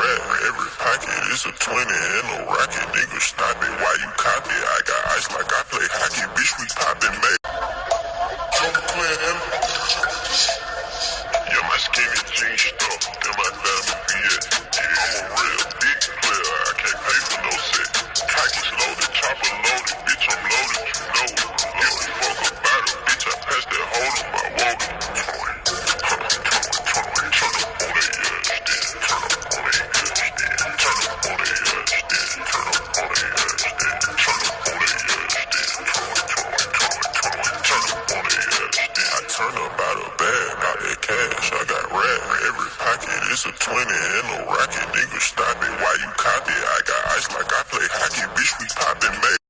rat. Every pocket is a 20 and a rocket. Nigga, stop it. Why you copy? I got ice like I play hockey. Bitch, we poppin', mate. Don't play him. Yeah, my skinny jeans stuck. And my diamond BS. Yeah, I'm a real big player. I can't pay for no set. Cockey's loaded, chopper loaded. Bitch, I'm loaded, you know it. Give a fuck about it. Bitch, I passed that hold on my water. Turn up out of bag, out that cash, I got rap. Every pocket is a 20 and a rocket. Nigga, stop it. Why you copy? I got ice like I play hockey. Bitch, we poppin', mate.